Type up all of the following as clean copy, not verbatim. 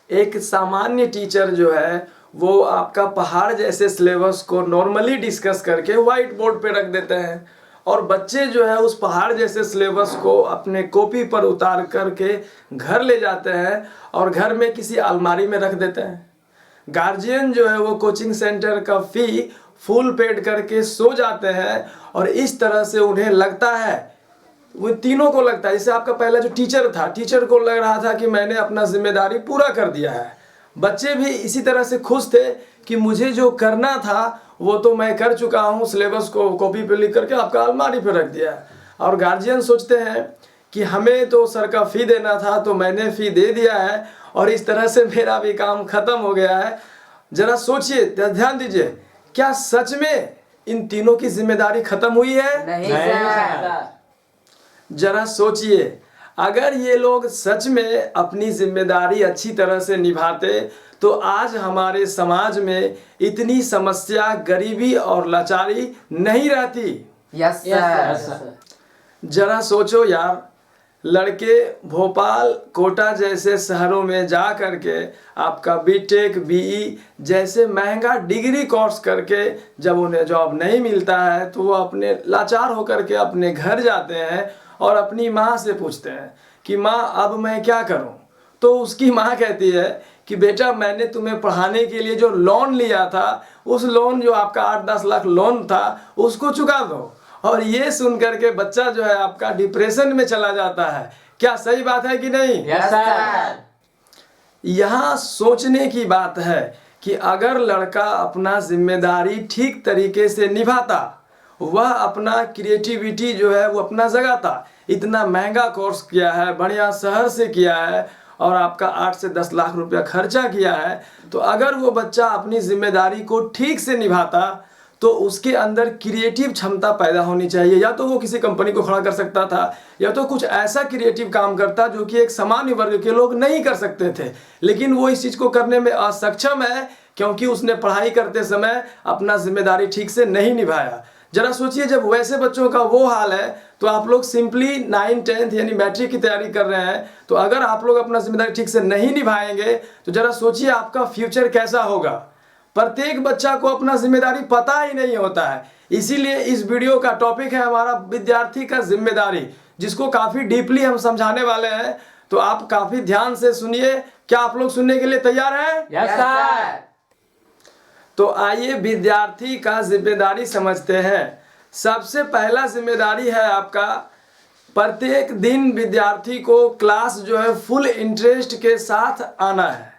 एक सामान्य टीचर जो है वो आपका पहाड़ जैसे सिलेबस को नॉर्मली डिस्कस करके व्हाइट बोर्ड पे रख देते हैं, और बच्चे जो है उस पहाड़ जैसे सिलेबस को अपने कॉपी पर उतार करके घर ले जाते हैं और घर में किसी अलमारी में रख देते हैं। गार्जियन जो है वो कोचिंग सेंटर का फी फुल पेड करके सो जाते हैं, और इस तरह से उन्हें लगता है, वो तीनों को लगता है, जैसे आपका पहला जो टीचर था, टीचर को लग रहा था कि मैंने अपना जिम्मेदारी पूरा कर दिया है। बच्चे भी इसी तरह से खुश थे कि मुझे जो करना था वो तो मैं कर चुका हूँ, सिलेबस को कॉपी पे लिख करके आपका अलमारी पे रख दिया है। और गार्जियन सोचते हैं कि हमें तो सर का फ़ी देना था तो मैंने फ़ी दे दिया है और इस तरह से मेरा भी काम ख़त्म हो गया है। ज़रा सोचिए, ध्यान दीजिए, क्या सच में इन तीनों की जिम्मेदारी ख़त्म हुई है? नहीं। जरा सोचिए, अगर ये लोग सच में अपनी जिम्मेदारी अच्छी तरह से निभाते तो आज हमारे समाज में इतनी समस्या, गरीबी और लाचारी नहीं रहती। Yes sir. जरा सोचो यार, लड़के भोपाल, कोटा जैसे शहरों में जा करके आपका बीटेक, बीई जैसे महंगा डिग्री कोर्स करके जब उन्हें जॉब नहीं मिलता है तो वो अपने लाचार होकर के अपने घर जाते हैं और अपनी माँ से पूछते हैं कि माँ अब मैं क्या करूँ। तो उसकी माँ कहती है कि बेटा मैंने तुम्हें पढ़ाने के लिए जो लोन लिया था, उस लोन जो आपका 8-10 लाख लोन था उसको चुका दो। और ये सुन करके बच्चा जो है आपका डिप्रेशन में चला जाता है। क्या सही बात है कि नहीं? Yes sir. यहाँ सोचने की बात है कि अगर लड़का अपना जिम्मेदारी ठीक तरीके से निभाता, वह अपना क्रिएटिविटी जो है वो अपना जगाता, इतना महंगा कोर्स किया है, बढ़िया शहर से किया है और आपका 8 से 10 लाख रुपया खर्चा किया है, तो अगर वो बच्चा अपनी जिम्मेदारी को ठीक से निभाता तो उसके अंदर क्रिएटिव क्षमता पैदा होनी चाहिए। या तो वो किसी कंपनी को खड़ा कर सकता था, या तो कुछ ऐसा क्रिएटिव काम करता जो कि एक सामान्य वर्ग के लोग नहीं कर सकते थे, लेकिन वो इस चीज़ को करने में असक्षम है क्योंकि उसने पढ़ाई करते समय अपना जिम्मेदारी ठीक से नहीं निभाया। जरा सोचिए, जब वैसे बच्चों का वो हाल है तो आप लोग सिंपली 9th-10th यानी मैट्रिक की तैयारी कर रहे हैं, तो अगर आप लोग अपना जिम्मेदारी ठीक से नहीं निभाएंगे तो जरा सोचिए आपका फ्यूचर कैसा होगा। प्रत्येक बच्चा को अपना जिम्मेदारी पता ही नहीं होता है। इसीलिए इस वीडियो का टॉपिक है हमारा विद्यार्थी का जिम्मेदारी, जिसको काफ़ी डीपली हम समझाने वाले हैं। तो आप काफ़ी ध्यान से सुनिए। क्या आप लोग सुनने के लिए तैयार हैं? Yes sir. तो आइए विद्यार्थी का जिम्मेदारी समझते हैं। सबसे पहला जिम्मेदारी है आपका, प्रत्येक दिन विद्यार्थी को क्लास जो है फुल इंटरेस्ट के साथ आना है।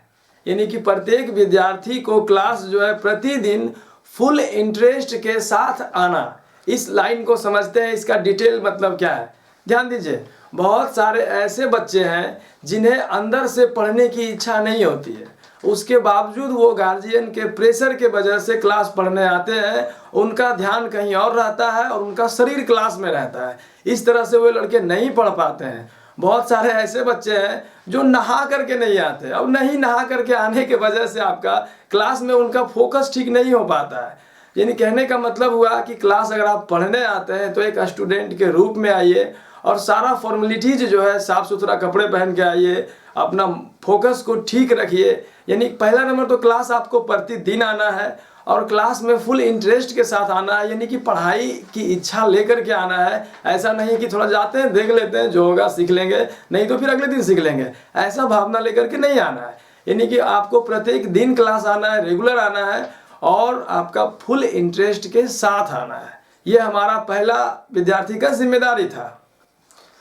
यानी कि प्रत्येक विद्यार्थी को क्लास जो है प्रतिदिन फुल इंटरेस्ट के साथ आना। इस लाइन को समझते हैं, इसका डिटेल मतलब क्या है। ध्यान दीजिए, बहुत सारे ऐसे बच्चे हैं जिन्हें अंदर से पढ़ने की इच्छा नहीं होती है, उसके बावजूद वो गार्जियन के प्रेशर के वजह से क्लास पढ़ने आते हैं। उनका ध्यान कहीं और रहता है और उनका शरीर क्लास में रहता है। इस तरह से वो लड़के नहीं पढ़ पाते हैं। बहुत सारे ऐसे बच्चे हैं जो नहा करके नहीं आते। अब नहीं नहा करके आने के वजह से आपका क्लास में उनका फोकस ठीक नहीं हो पाता है। यानी कहने का मतलब हुआ कि क्लास अगर आप पढ़ने आते हैं तो एक स्टूडेंट के रूप में आइए और सारा फॉर्मेलिटीज जो है, साफ़ सुथरा कपड़े पहन के आइए, अपना फोकस को ठीक रखिए। यानी पहला नंबर तो क्लास आपको प्रतिदिन आना है और क्लास में फुल इंटरेस्ट के साथ आना है, यानी कि पढ़ाई की इच्छा लेकर के आना है। ऐसा नहीं कि थोड़ा जाते हैं, देख लेते हैं, जो होगा सीख लेंगे, नहीं तो फिर अगले दिन सीख लेंगे, ऐसा भावना लेकर के नहीं आना है। यानी कि आपको प्रत्येक दिन क्लास आना है, रेगुलर आना है और आपका फुल इंटरेस्ट के साथ आना है। ये हमारा पहला विद्यार्थी का जिम्मेदारी था।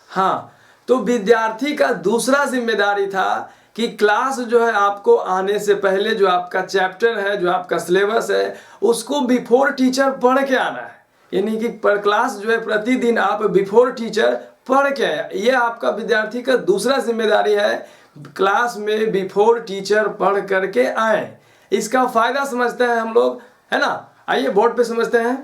हाँ, तो विद्यार्थी का दूसरा जिम्मेदारी था कि क्लास जो है आपको आने से पहले जो आपका चैप्टर है, जो आपका सिलेबस है, उसको बिफोर टीचर पढ़ के आना है। यानी कि पर क्लास जो है प्रतिदिन आप बिफोर टीचर पढ़ के आए। ये आपका विद्यार्थी का दूसरा जिम्मेदारी है, क्लास में बिफोर टीचर पढ़ करके आए। इसका फायदा समझते हैं हम लोग, है ना। आइए बोर्ड पे समझते हैं।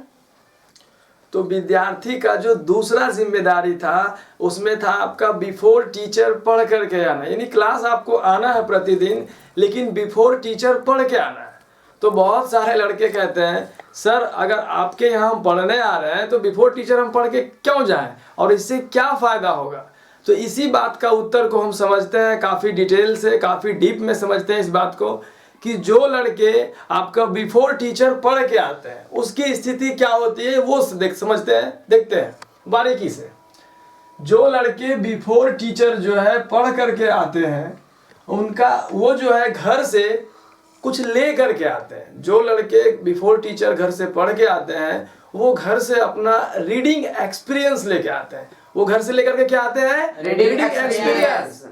तो विद्यार्थी का जो दूसरा जिम्मेदारी था उसमें था आपका बिफोर टीचर पढ़ करके आना। यानी क्लास आपको आना है प्रतिदिन, लेकिन बिफोर टीचर पढ़ के आना है। तो बहुत सारे लड़के कहते हैं सर अगर आपके यहाँ हम पढ़ने आ रहे हैं तो बिफोर टीचर हम पढ़ के क्यों जाएं और इससे क्या फ़ायदा होगा। तो इसी बात का उत्तर को हम समझते हैं काफ़ी डिटेल से, काफ़ी डीप में समझते हैं इस बात को कि जो लड़के आपका बिफोर टीचर पढ़ के आते हैं उसकी स्थिति क्या होती है वो देखते हैं बारीकी से। जो लड़के बिफोर टीचर जो है पढ़ करके आते हैं उनका वो जो है घर से कुछ ले करके आते हैं। जो लड़के बिफोर टीचर घर से पढ़ के आते हैं वो घर से अपना रीडिंग एक्सपीरियंस लेके आते हैं। वो घर से लेकर के क्या आते हैं? Reading experience.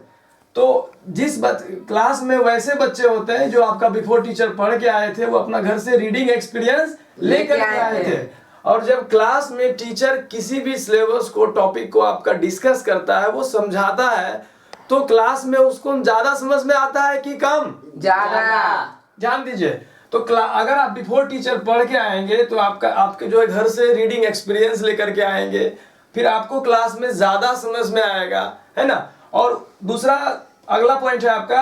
तो जिस क्लास में वैसे बच्चे होते हैं जो आपका बिफोर टीचर पढ़ के आए थे वो अपना घर से रीडिंग एक्सपीरियंस लेकर के आए थे। और जब क्लास में टीचर किसी भी सिलेबस को, टॉपिक को आपका डिस्कस करता है, वो समझाता है, तो क्लास में उसको ज्यादा समझ में आता है कि कम? ज्यादा। ध्यान दीजिए। तो अगर आप बिफोर टीचर पढ़ के आएंगे तो आपके जो है घर से रीडिंग एक्सपीरियंस लेकर के आएंगे, फिर आपको क्लास में ज्यादा समझ में आएगा, है ना। और दूसरा अगला पॉइंट है आपका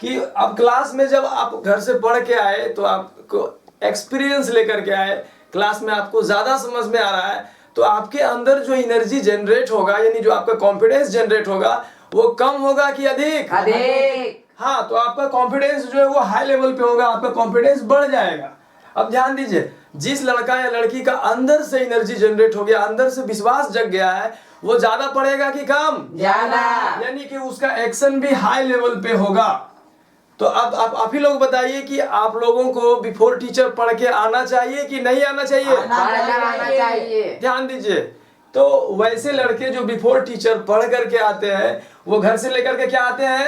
कि अब क्लास में जब आप घर से पढ़ के आए तो आपको एक्सपीरियंस लेकर के आए, क्लास में आपको ज्यादा समझ में आ रहा है, तो आपके अंदर जो एनर्जी जनरेट होगा, यानी जो आपका कॉन्फिडेंस जनरेट होगा, वो कम होगा कि अधिक? अधिक। हाँ, तो आपका कॉन्फिडेंस जो है वो हाई लेवल पे होगा, आपका कॉन्फिडेंस बढ़ जाएगा। अब ध्यान दीजिए, जिस लड़का या लड़की का अंदर से एनर्जी जनरेट हो गया, अंदर से विश्वास जग गया है, वो ज्यादा पढ़ेगा कि कम? ज्यादा। यानी कि उसका एक्शन भी हाई लेवल पे होगा। तो अब आप ही लोग बताइए कि आप लोगों को बिफोर टीचर पढ़ के आना चाहिए कि नहीं आना चाहिए? आना चाहिए। ध्यान दीजिए। तो वैसे लड़के जो बिफोर टीचर पढ़ करके आते हैं वो घर से लेकर के क्या आते हैं?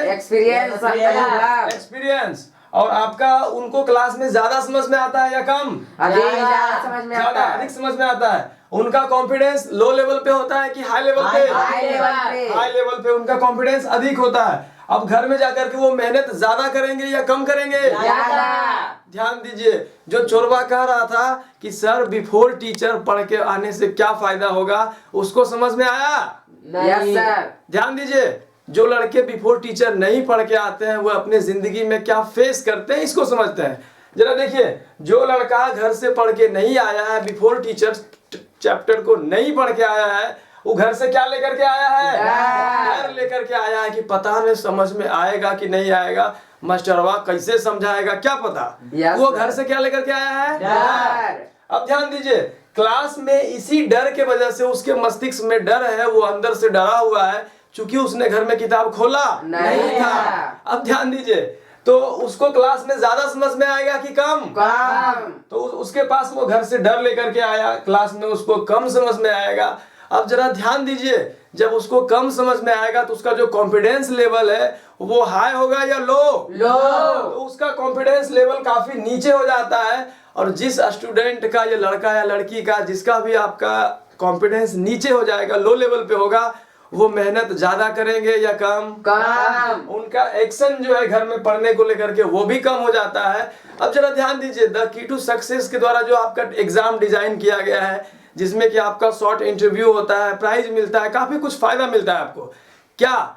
एक्सपीरियंस। और आपका उनको क्लास में ज्यादा समझ में आता है या कम? ज्यादा समझ में आता है। अधिक समझ में आता है। उनका कॉन्फिडेंस लो लेवल पे होता है कि हाई लेवल पे? हाई लेवल पे उनका कॉन्फिडेंस अधिक होता है। अब घर में जाकर के वो मेहनत ज्यादा करेंगे या कम करेंगे? ज्यादा। ध्यान दीजिए, जो चोरवा कह रहा था कि सर बिफोर टीचर पढ़ के आने से क्या फायदा होगा, उसको समझ में आया? Yes sir. ध्यान दीजिए, जो लड़के बिफोर टीचर नहीं पढ़ के आते हैं वो अपने जिंदगी में क्या फेस करते हैं इसको समझते हैं। जरा देखिए, जो लड़का घर से पढ़ के नहीं आया है, बिफोर टीचर चैप्टर को नहीं पढ़ के आया है, वो घर से क्या लेकर के आया है? डर लेकर के आया है कि पता नहीं समझ में आएगा कि नहीं आएगा, मास्टरवा कैसे समझाएगा क्या पता। वो घर से क्या लेकर के आया है? डर। अब ध्यान दीजिए, क्लास में इसी डर के वजह से उसके मस्तिष्क में डर है, वो अंदर से डरा हुआ है, क्योंकि उसने घर में किताब खोला नहीं था। अब ध्यान दीजिए, तो उसको क्लास में ज्यादा समझ में आएगा कि कम? कम। तो उसके पास वो घर से डर लेकर के आया, क्लास में उसको कम समझ में आएगा। अब जरा ध्यान दीजिए, जब उसको कम समझ में आएगा तो उसका जो कॉन्फिडेंस लेवल है वो हाई होगा या लो? तो उसका कॉन्फिडेंस लेवल काफी नीचे हो जाता है। और जिस स्टूडेंट का या लड़का या लड़की का जिसका भी आपका कॉन्फिडेंस नीचे हो जाएगा, लो लेवल पे होगा, वो मेहनत ज्यादा करेंगे या कम? उनका एक्शन जो है घर में पढ़ने को लेकर के वो भी कम हो जाता है। अब जरा ध्यान दीजिए, द की टू सक्सेस के द्वारा जो आपका एग्जाम डिजाइन किया गया है, जिसमें कि आपका शॉर्ट इंटरव्यू होता है, प्राइज मिलता है, काफी कुछ फायदा मिलता है आपको, क्या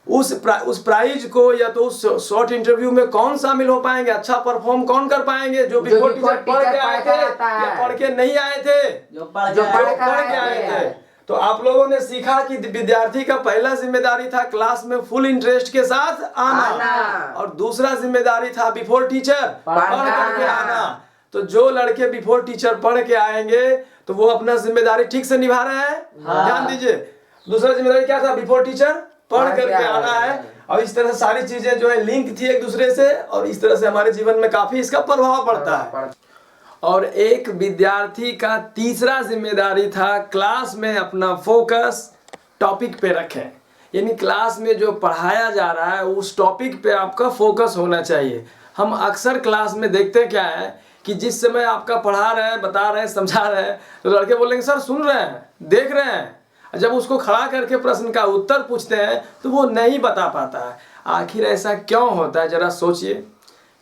उस प्राइज को या तो उस शॉर्ट इंटरव्यू में कौन शामिल हो पाएंगे, अच्छा परफॉर्म कौन कर पाएंगे? जो बिफोर टीचर पढ़ के आए थे या पढ़ के नहीं आए थे? जो पढ़ के आए थे। तो आप लोगों ने सीखा कि विद्यार्थी का पहला जिम्मेदारी था क्लास में फुल इंटरेस्ट के साथ आना, और दूसरा जिम्मेदारी था बिफोर टीचर पढ़ करके आना। तो जो लड़के बिफोर टीचर पढ़ के आएंगे तो वो अपना जिम्मेदारी ठीक से निभा रहे हैं। ध्यान दीजिए, दूसरा जिम्मेदारी क्या था? बिफोर टीचर पढ़ करके आना है। और इस तरह सारी चीजें जो है लिंक थी एक दूसरे से, और इस तरह से हमारे जीवन में काफी इसका प्रभाव पड़ता है। और एक विद्यार्थी का तीसरा जिम्मेदारी था क्लास में अपना फोकस टॉपिक पे रखें, यानी क्लास में जो पढ़ाया जा रहा है उस टॉपिक पे आपका फोकस होना चाहिए। हम अक्सर क्लास में देखते क्या है कि जिस समय आपका पढ़ा रहे हैं, बता रहे हैं, समझा रहे हैं, तो लड़के बोलेंगे सर सुन रहे हैं, देख रहे हैं। जब उसको खड़ा करके प्रश्न का उत्तर पूछते हैं तो वो नहीं बता पाता है। आखिर ऐसा क्यों होता है, जरा सोचिए।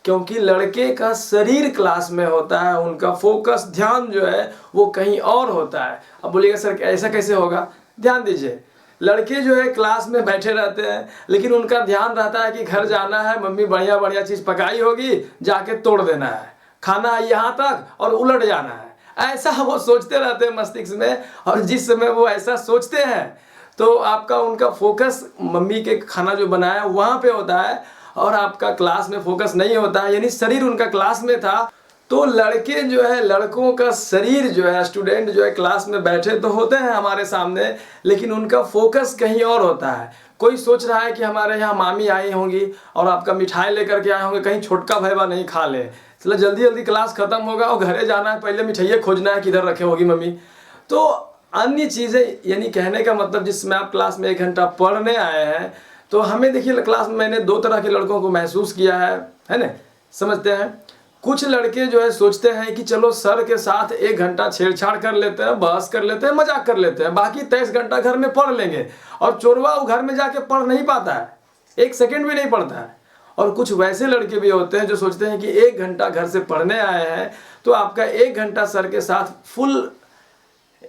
क्योंकि लड़के का शरीर क्लास में होता है, उनका फोकस ध्यान जो है वो कहीं और होता है। अब बोलिएगा सर ऐसा कैसे होगा? ध्यान दीजिए, लड़के जो है क्लास में बैठे रहते हैं, लेकिन उनका ध्यान रहता है कि घर जाना है, मम्मी बढ़िया बढ़िया चीज़ पकाई होगी, जाके तोड़ देना है, खाना यहाँ तक और उलट जाना है। ऐसा वो सोचते रहते हैं मस्तिष्क में। और जिस समय वो ऐसा सोचते हैं, तो आपका उनका फोकस मम्मी के खाना जो बनाया वहाँ पे होता है और आपका क्लास में फोकस नहीं होता है, यानी शरीर उनका क्लास में था। तो लड़के जो है, लड़कों का शरीर जो है, स्टूडेंट जो है क्लास में बैठे तो होते हैं हमारे सामने, लेकिन उनका फोकस कहीं और होता है। कोई सोच रहा है कि हमारे यहाँ मामी आई होंगी और आपका मिठाई लेकर के आए होंगे, कहीं छोटका भैया नहीं खा ले, चलो जल्दी जल्दी क्लास खत्म होगा और घरे जाना है, पहले मिठाइयाँ खोजना है किधर रखे होगी मम्मी। तो अन्य चीज़ें, यानी कहने का मतलब जिसमें आप क्लास में 1 घंटा पढ़ने आए हैं, तो हमें देखिए क्लास में मैंने 2 तरह के लड़कों को महसूस किया है ना, समझते हैं। कुछ लड़के जो है सोचते हैं कि चलो सर के साथ 1 घंटा छेड़छाड़ कर लेते हैं, बहस कर लेते हैं, मजाक कर लेते हैं, बाकी 23 घंटा घर में पढ़ लेंगे। और चोरवा वो घर में जाके पढ़ नहीं पाता है, 1 सेकंड भी नहीं पढ़ता है। और कुछ वैसे लड़के भी होते हैं जो सोचते हैं कि 1 घंटा घर से पढ़ने आए हैं तो आपका 1 घंटा सर के साथ फुल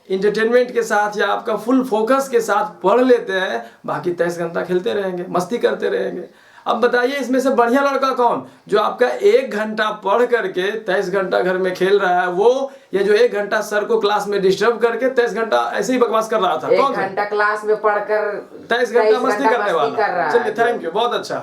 इंटरटेनमेंट के साथ या आपका फुल फोकस के साथ पढ़ लेते हैं, बाकी 23 घंटा खेलते रहेंगे, मस्ती करते रहेंगे। अब बताइए इसमें से बढ़िया लड़का कौन, जो आपका 1 घंटा पढ़ करके 23 घंटा घर में खेल रहा है, वो या जो 1 घंटा सर को क्लास में डिस्टर्ब करके 23 घंटा ऐसे ही बकवास कर रहा था? 1 घंटा क्लास में पढ़कर 23 घंटा मस्ती करने वाला। चलिए, थैंक यू, बहुत अच्छा।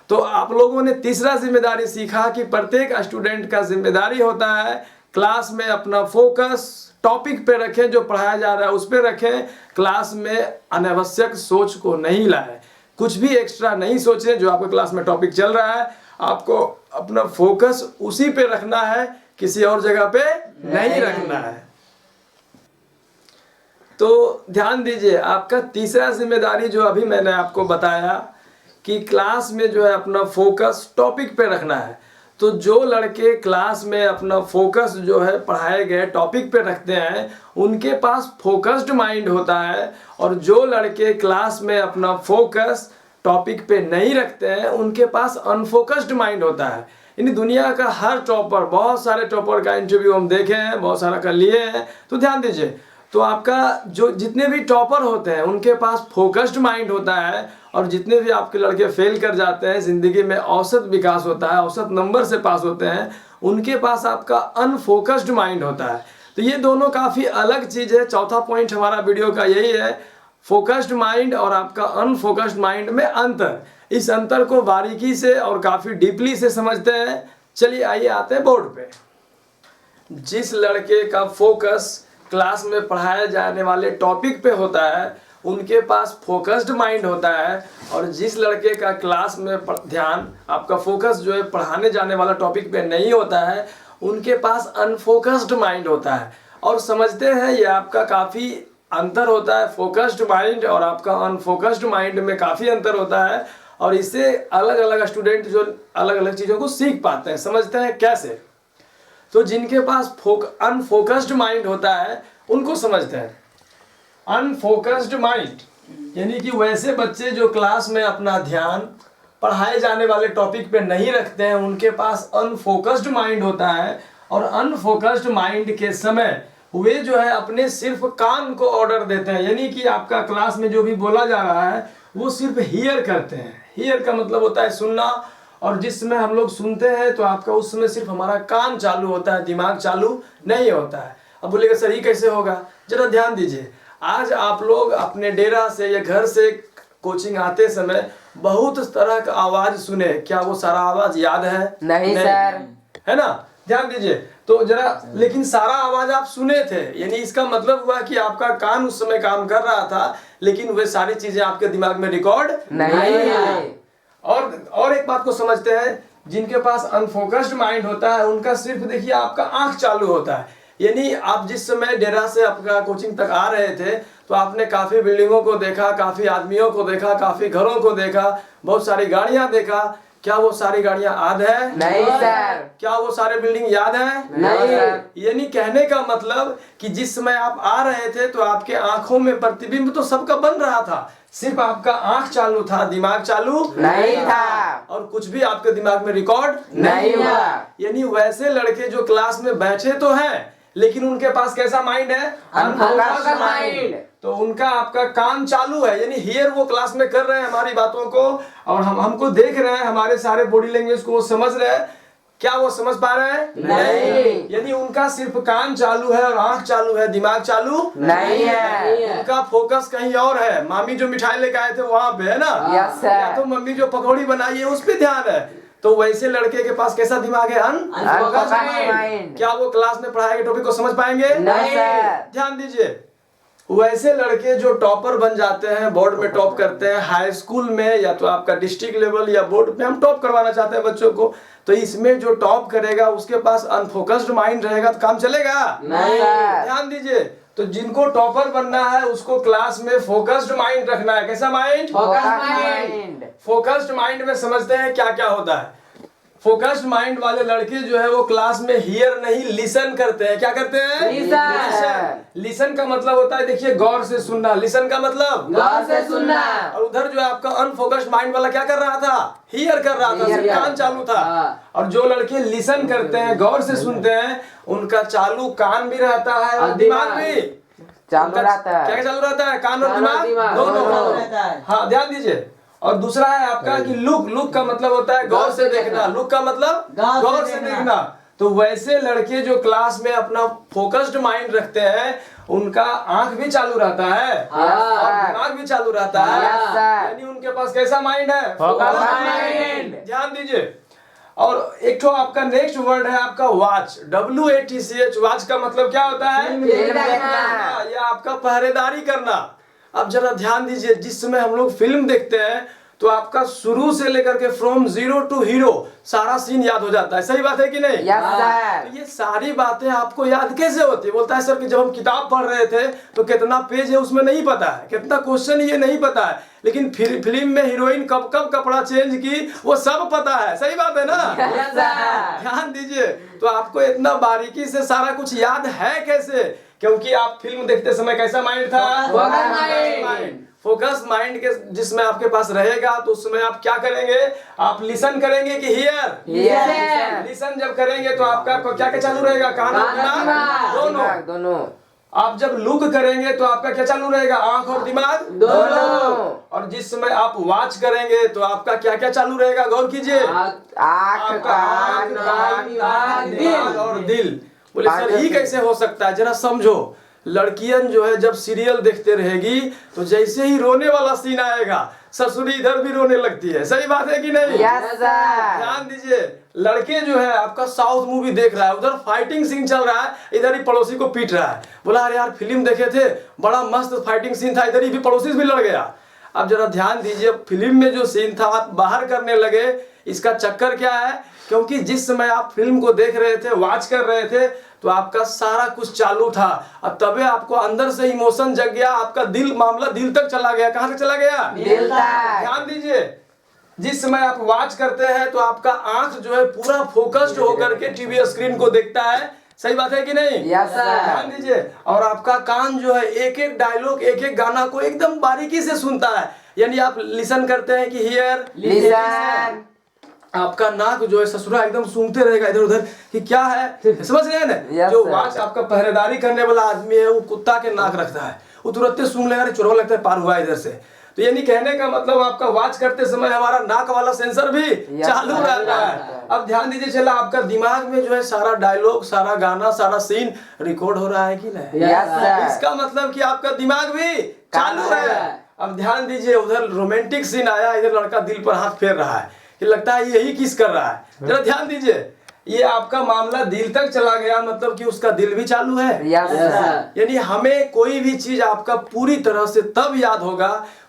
तो आप लोगों ने तीसरा जिम्मेदारी सीखा कि प्रत्येक स्टूडेंट का जिम्मेदारी होता है क्लास में अपना फोकस टॉपिक पे रखें, जो पढ़ाया जा रहा है उस पे रखें, क्लास में अनावश्यक सोच को नहीं लाएं, कुछ भी एक्स्ट्रा नहीं सोचें। जो आपके क्लास में टॉपिक चल रहा है आपको अपना फोकस उसी पे रखना है, किसी और जगह पे नहीं रखना है। तो ध्यान दीजिए, आपका तीसरा जिम्मेदारी जो अभी मैंने आपको बताया कि क्लास में जो है अपना फोकस टॉपिक पे रखना है। तो जो लड़के क्लास में अपना फोकस जो है पढ़ाए गए टॉपिक पे रखते हैं उनके पास फोकस्ड माइंड होता है, और जो लड़के क्लास में अपना फोकस टॉपिक पे नहीं रखते हैं उनके पास अनफोकस्ड माइंड होता है। यानी दुनिया का हर टॉपर, बहुत सारे टॉपर का इंटरव्यू हम देखे हैं, बहुत सारा का लिए हैं, तो ध्यान दीजिए। तो आपका जो जितने भी टॉपर होते हैं उनके पास फोकस्ड माइंड होता है, और जितने भी आपके लड़के फेल कर जाते हैं, ज़िंदगी में औसत विकास होता है, औसत नंबर से पास होते हैं, उनके पास आपका अनफोकस्ड माइंड होता है। तो ये दोनों काफ़ी अलग चीज़ है। चौथा पॉइंट हमारा वीडियो का यही है, फोकस्ड माइंड और आपका अनफोकस्ड माइंड में अंतर। इस अंतर को बारीकी से और काफ़ी डीपली से समझते हैं। चलिए आइए आते हैं बोर्ड पे। जिस लड़के का फोकस क्लास में पढ़ाए जाने वाले टॉपिक पे होता है उनके पास फोकस्ड माइंड होता है, और जिस लड़के का क्लास में ध्यान, आपका फोकस जो है पढ़ाने जाने वाला टॉपिक पे नहीं होता है, उनके पास अनफोकस्ड माइंड होता है। और समझते हैं ये आपका काफ़ी अंतर होता है, फोकस्ड माइंड और आपका अनफोकस्ड माइंड में काफ़ी अंतर होता है, और इससे अलग अलग स्टूडेंट जो अलग अलग चीज़ों को सीख पाते हैं। समझते हैं कैसे? तो जिनके पास अनफोकस्ड माइंड होता है उनको समझते हैं। अनफोकस्ड माइंड यानी कि वैसे बच्चे जो क्लास में अपना ध्यान पढ़ाए जाने वाले टॉपिक पे नहीं रखते हैं, उनके पास अनफोकस्ड माइंड होता है। और अनफोकस्ड माइंड के समय वे जो है अपने सिर्फ कान को ऑर्डर देते हैं, यानी कि आपका क्लास में जो भी बोला जा रहा है वो सिर्फ हियर करते हैं। हियर का मतलब होता है सुनना, और जिस समय हम लोग सुनते हैं तो आपका उस समय सिर्फ हमारा कान चालू होता है, दिमाग चालू नहीं होता है। अब बोलेगा सर ये कैसे होगा? जरा ध्यान दीजिए, आज आप लोग अपने डेरा से या घर से कोचिंग आते समय बहुत तरह का आवाज सुने, क्या वो सारा आवाज याद है? नहीं सर, है ना? ध्यान दीजिए तो जरा, लेकिन सारा आवाज आप सुने थे, यानी इसका मतलब हुआ कि आपका कान उस समय काम कर रहा था, लेकिन वे सारी चीजें आपके दिमाग में रिकॉर्ड नहीं है। और एक बात को समझते हैं, जिनके पास अनफोकस्ड माइंड होता है उनका सिर्फ देखिए आपका आंख चालू होता है। यानी आप जिस समय डेरा से आपका कोचिंग तक आ रहे थे तो आपने काफ़ी बिल्डिंगों को देखा, काफ़ी आदमियों को देखा, काफ़ी घरों को देखा, बहुत सारी गाड़ियां देखा। क्या वो सारी गाड़ियां याद है? नहीं सर। क्या वो सारे बिल्डिंग याद है? नहीं सर। यानी कहने का मतलब कि जिस समय आप आ रहे थे तो आपके आंखों में प्रतिबिंब तो सबका बन रहा था, सिर्फ आपका आंख चालू था, दिमाग चालू नहीं था, और कुछ भी आपके दिमाग में रिकॉर्ड नहीं हुआ। यानी वैसे लड़के जो क्लास में बैठे तो हैं लेकिन उनके पास कैसा माइंड है? Unfocused mind. तो उनका आपका कान चालू है, यानी हियर वो क्लास में कर रहे हैं हमारी बातों को, और हमको देख रहे हैं, हमारे सारे बॉडी लैंग्वेज को वो समझ रहे हैं, क्या वो समझ पा रहे हैं? नहीं। यदि उनका सिर्फ कान चालू है और आंख चालू है, दिमाग चालू नहीं है। उनका फोकस कहीं और है। मामी जो मिठाई लेके आए थे वहां पे है ना, यस सर। या तो मम्मी जो पकौड़ी बनाई है उस पे ध्यान है। तो वैसे लड़के के पास कैसा दिमाग है? Unfocused mind. क्या वो क्लास में पढ़ाए गए टॉपिक को समझ पाएंगे? नहीं सर। ध्यान दीजिए, वैसे लड़के जो टॉपर बन जाते हैं, बोर्ड में टॉप करते हैं, हाई स्कूल में या तो आपका डिस्ट्रिक्ट लेवल या बोर्ड में हम टॉप करवाना चाहते हैं बच्चों को, तो इसमें जो टॉप करेगा उसके पास अनफोकस्ड माइंड रहेगा तो काम चलेगा? नहीं सर। ध्यान दीजिए, तो जिनको टॉपर बनना है उसको क्लास में फोकस्ड माइंड रखना है। कैसा mind? Focused mind. Focused mind में समझते हैं क्या क्या होता है। फोकस्ड माइंड वाले लड़के जो है वो क्लास में हियर नहीं लिसन करते हैं। क्या करते हैं? लिसन। लिसन का मतलब होता है, देखिए, गौर से सुनना। लिसन का मतलब गौर से सुनना। और उधर जो है आपका अनफोकस्ड माइंड वाला क्या कर रहा था? हियर कर रहा था, सिर्फ Hear। कान चालू था। और जो लड़के लिसन करते हैं, गौर से सुनते हैं, उनका चालू कान भी रहता है और दिमाग भी चालू रहता है। क्या चालू रहता है? कान और कान और दिमाग दिमाग दोनों। दोनों रहता है। हाँ, ध्यान दीजिए। और दूसरा है आपका कि लुक। लुक का मतलब होता है गौर से देखना। लुक का मतलब गौर से देखना। तो वैसे लड़के जो क्लास में अपना फोकस्ड माइंड रखते हैं, उनका आंख भी चालू रहता है और दिमाग भी चालू रहता है। Yes, sir। यानी उनके पास कैसा माइंड है? Focused mind। ध्यान दीजिए। और एक तो आपका नेक्स्ट वर्ड है आपका वॉच। WATCH। वॉच का मतलब क्या होता है? फिल्म देखना। या आपका पहरेदारी करना। अब जरा ध्यान दीजिए, जिस समय हम लोग फिल्म देखते हैं तो आपका शुरू से लेकर के फ्रॉम जीरो टू हीरो सारा सीन याद हो जाता है। सही बात है कि नहीं? Yes sir. तो ये सारी बातें आपको याद कैसे होती है? बोलता है सर कि जब हम किताब पढ़ रहे थे तो कितना पेज है उसमें नहीं पता है, कितना क्वेश्चन ये नहीं पता है, लेकिन फिल्म में हीरोइन कब कब कपड़ा चेंज की वो सब पता है। सही बात है ना? Yes sir. ध्यान दीजिए, तो आपको इतना बारीकी से सारा कुछ याद है कैसे? क्योंकि आप फिल्म देखते समय कैसा माइंड था? Focused mind। फोकस माइंड के जिसमें आपके पास रहेगा तो उसमें आप क्या करेंगे? आप लिसन करेंगे कि हियर? Yes। लिसन जब करेंगे तो आपका क्या क्या चालू रहेगा? कान और दिमाग दोनों। दिमाग दोनों। आप जब लुक करेंगे तो आपका क्या चालू रहेगा? आंख और दिमाग दोनों। और जिस समय आप वॉच करेंगे तो आपका क्या क्या चालू रहेगा? गौर कीजिए। आँख, आपका कान, नाक, दिमाग और दिल। बोले सर पांचों ये कैसे हो सकता है? जरा समझो। लड़कियन जो है जब सीरियल देखते रहेगी तो जैसे ही रोने वाला सीन आएगा ससुरी इधर भी रोने लगती है। सही बात है कि नहीं? Yes sir. ध्यान दीजिए, लड़के जो है आपका साउथ मूवी देख रहा है, उधर फाइटिंग सीन चल रहा है, इधर ही पड़ोसी को पीट रहा है। बोला अरे यार फिल्म देखे थे, बड़ा मस्त फाइटिंग सीन था, इधर ही भी पड़ोसी भी लड़ गया। अब जरा ध्यान दीजिए, फिल्म में जो सीन था आप बाहर करने लगे। इसका चक्कर क्या है? क्योंकि जिस समय आप फिल्म को देख रहे थे, वॉच कर रहे थे, तो आपका सारा कुछ चालू था। अब तबे आपको अंदर से इमोशन जग गया, आपका दिल मामला दिल तक चला गया। कहां तक चला गया? दिल तक। ध्यान दीजिए, जिस समय आप वॉच करते हैं तो आपका आंख जो है पूरा फोकस्ड होकर के टीवी स्क्रीन को देखता है। सही बात है कि नहीं? Yes sir. ध्यान दीजिए, और आपका कान जो है एक एक डायलॉग, एक एक गाना को एकदम बारीकी से सुनता है। यानी आप लिसन करते हैं कि हियर लिसन। आपका नाक जो है ससुरा एकदम सूंघते रहेगा इधर उधर कि क्या है। समझ रहे हैं ना? Yes, जो sir। वॉच आपका पहरेदारी करने वाला आदमी है वो कुत्ता के नाक रखता है, वो तुरंत सूंघ लेगा, चोरवा लगता है पार हुआ इधर से। तो यानी कहने का मतलब आपका वॉच करते समय हमारा नाक वाला सेंसर भी Yes, चालू sir। रहता है। अब ध्यान दीजिए, चला आपका दिमाग में जो है सारा डायलॉग, सारा गाना, सारा सीन रिकॉर्ड हो रहा है कि नहीं? Yes sir. इसका मतलब कि आपका दिमाग भी चालू है। अब ध्यान दीजिए, उधर रोमांटिक सीन आया, इधर लड़का दिल पर हाथ फेर रहा है कि लगता है यही किस कर रहा है। जरा ध्यान दीजिए, ये आपका मामला दिल तक चला गया, मतलब कि उसका दिल भी चालू है। Yes sir. यानी हमें कोई भी चीज आपका पूरी तरह से तब याद होगा,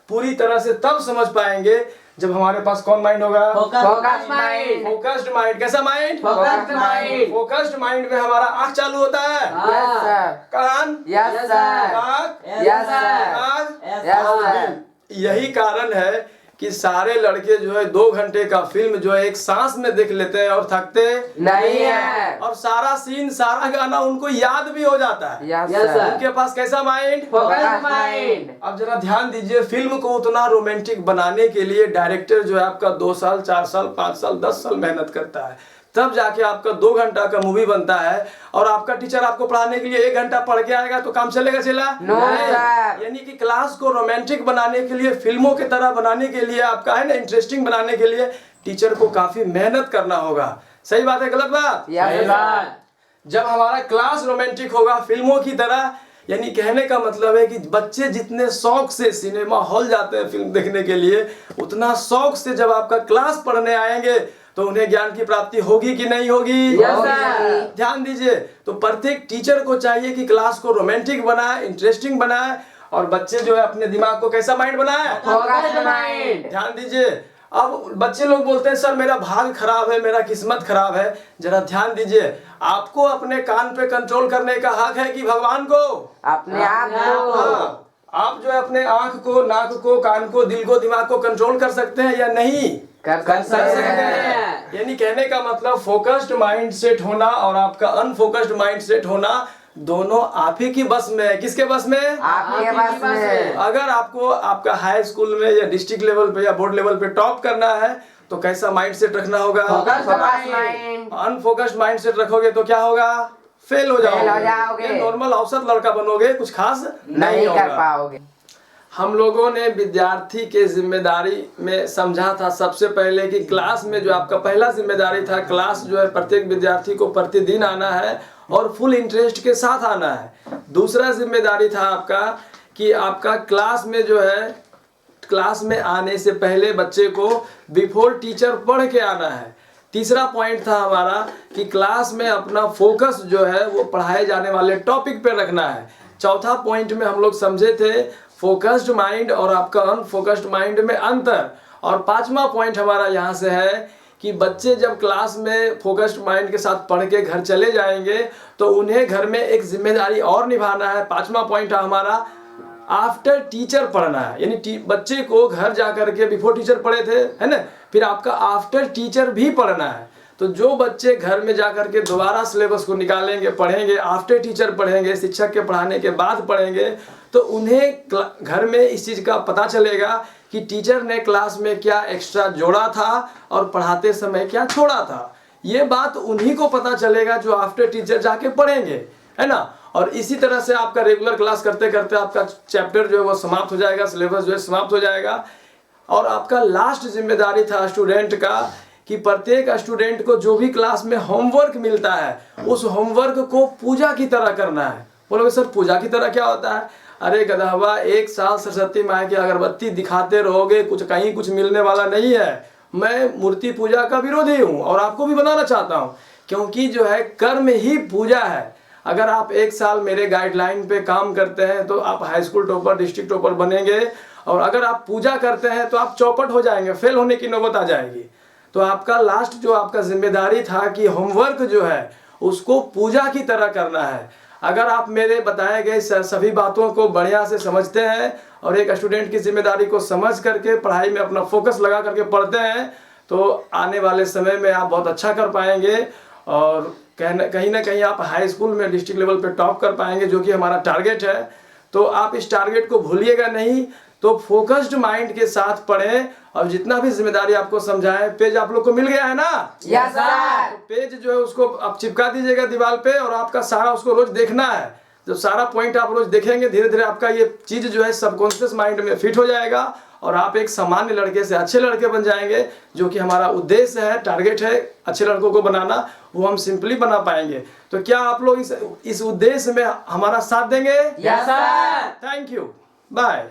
पूरी तरह से तब समझ पाएंगे जब हमारे पास कौन माइंड होगा? Focused mind. Focused mind. कैसा mind? Focused mind. Focused mind में हमारा आंख चालू होता है, यस सर। कान, यस सर। नाक, यस सर। दिमाग, यस और सर। दिल। यही कारण है कि सारे लड़के जो है 2 घंटे का फिल्म जो है एक सांस में देख लेते हैं और थकते नहीं है। और सारा सीन, सारा गाना उनको याद भी हो जाता है। Yes Yes, sir. उनके पास कैसा माइंड? Focused mind. अब जरा ध्यान दीजिए, फिल्म को उतना रोमांटिक बनाने के लिए डायरेक्टर जो है आपका 2 साल, 4 साल, 5 साल, 10 साल मेहनत करता है, तब जाके आपका 2 घंटा का मूवी बनता है। और आपका टीचर आपको पढ़ाने के लिए 1 घंटा पढ़ के आएगा तो काम चलेगा? चला No, sir। यानी कि क्लास को रोमांटिक बनाने के लिए, फिल्मों की तरह बनाने के लिए, आपका है ना इंटरेस्टिंग बनाने के लिए टीचर को काफी मेहनत करना होगा। सही बात है गलत बात? सही बात। जब हमारा क्लास रोमांटिक होगा फिल्मों की तरह, यानी कहने का मतलब है कि बच्चे जितने शौक से सिनेमा हॉल जाते हैं फिल्म देखने के लिए, उतना शौक से जब आपका क्लास पढ़ने आएंगे तो उन्हें ज्ञान की प्राप्ति होगी कि नहीं होगी? Yes, sir. ध्यान दीजिए। तो प्रत्येक टीचर को चाहिए कि क्लास को रोमांटिक बनाए, इंटरेस्टिंग बनाए, और बच्चे जो है अपने दिमाग को कैसा माइंड बनाए? Focused mind. ध्यान दीजिए। अब बच्चे लोग बोलते हैं सर मेरा भाग खराब है, मेरा किस्मत खराब है। जरा ध्यान दीजिए, आपको अपने कान पे कंट्रोल करने का हक है कि भगवान को? अपने आप को। हाँ, आप जो है अपने आंख को, नाक को, कान को, दिल को, दिमाग को कंट्रोल कर सकते हैं या नहीं? कर सकते हैं। यानी कहने का मतलब फोकस्ड माइंड सेट होना और आपका अनफोकस्ड माइंड सेट होना दोनों आप ही की बस में है। किसके बस में? आपके पास में। अगर आपको आपका हाई स्कूल में या डिस्ट्रिक्ट लेवल पे या बोर्ड लेवल पे टॉप करना है तो कैसा माइंड सेट रखना होगा? Focused mind. Unfocused mind set रखोगे तो क्या होगा? फेल हो जाओगे। जाओगे। नॉर्मल औसत लड़का बनोगे, कुछ खास नहीं कर होगा। पाओगे। हम लोगों ने विद्यार्थी के जिम्मेदारी में समझा था सबसे पहले कि क्लास में जो आपका पहला जिम्मेदारी था, क्लास जो है प्रत्येक विद्यार्थी को प्रतिदिन आना है और फुल इंटरेस्ट के साथ आना है। दूसरा जिम्मेदारी था आपका कि आपका क्लास में जो है, क्लास में आने से पहले बच्चे को बिफोर टीचर पढ़ के आना है। तीसरा पॉइंट था हमारा कि क्लास में अपना फोकस जो है वो पढ़ाए जाने वाले टॉपिक पे रखना है। चौथा पॉइंट में हम लोग समझे थे फोकस्ड माइंड और आपका अनफोकस्ड माइंड में अंतर। और पांचवा पॉइंट हमारा यहाँ से है कि बच्चे जब क्लास में फोकस्ड माइंड के साथ पढ़ के घर चले जाएंगे तो उन्हें घर में एक जिम्मेदारी और निभाना है। पांचवा पॉइंट है हमारा आफ्टर टीचर पढ़ना है, यानी बच्चे को घर जा करके बिफोर टीचर पढ़े थे, है ना, फिर आपका आफ्टर टीचर भी पढ़ना है। तो जो बच्चे घर में जा करके दोबारा सिलेबस को निकालेंगे, पढ़ेंगे, आफ्टर टीचर पढ़ेंगे, शिक्षक के पढ़ाने के बाद पढ़ेंगे, तो उन्हें घर में इस चीज़ का पता चलेगा कि टीचर ने क्लास में क्या एक्स्ट्रा जोड़ा था और पढ़ाते समय क्या छोड़ा था। ये बात उन्हीं को पता चलेगा जो आफ्टर टीचर जाके पढ़ेंगे, है ना। और इसी तरह से आपका रेगुलर क्लास करते करते आपका चैप्टर जो है वो समाप्त हो जाएगा, सिलेबस जो है समाप्त हो जाएगा। और आपका लास्ट जिम्मेदारी था स्टूडेंट का कि प्रत्येक स्टूडेंट को जो भी क्लास में होमवर्क मिलता है उस होमवर्क को पूजा की तरह करना है। बोलोगे सर पूजा की तरह क्या होता है? अरे गधवा, एक साल सरस्वती माँ की अगरबत्ती दिखाते रहोगे, कुछ कहीं कुछ मिलने वाला नहीं है। मैं मूर्ति पूजा का विरोधी हूँ और आपको भी बनाना चाहता हूँ, क्योंकि जो है कर्म ही पूजा है। अगर आप एक साल मेरे गाइडलाइन पे काम करते हैं तो आप high school topper, district topper बनेंगे, और अगर आप पूजा करते हैं तो आप चौपट हो जाएंगे, फेल होने की नौबत आ जाएगी। तो आपका लास्ट जो आपका जिम्मेदारी था कि होमवर्क जो है उसको पूजा की तरह करना है। अगर आप मेरे बताए गए सभी बातों को बढ़िया से समझते हैं और एक स्टूडेंट की जिम्मेदारी को समझ करके पढ़ाई में अपना फोकस लगा करके पढ़ते हैं तो आने वाले समय में आप बहुत अच्छा कर पाएंगे और कहीं ना कहीं आप हाई स्कूल में डिस्ट्रिक्ट लेवल पे टॉप कर पाएंगे, जो कि हमारा टारगेट है। तो आप इस टारगेट को भूलिएगा नहीं। तो फोकस्ड माइंड के साथ पढ़ें और जितना भी जिम्मेदारी आपको समझाएं, पेज आप लोग को मिल गया है ना? Yes sir. तो पेज जो है उसको आप चिपका दीजिएगा दीवार पे और आपका सारा उसको रोज देखना है। जब सारा पॉइंट आप रोज देखेंगे धीरे धीरे आपका ये चीज जो है सबकॉन्शियस माइंड में फिट हो जाएगा और आप एक सामान्य लड़के से अच्छे लड़के बन जाएंगे, जो कि हमारा उद्देश्य है, टारगेट है अच्छे लड़कों को बनाना, वो हम सिंपली बना पाएंगे। तो क्या आप लोग इस उद्देश्य में हमारा साथ देंगे? Yes sir. Thank you, bye.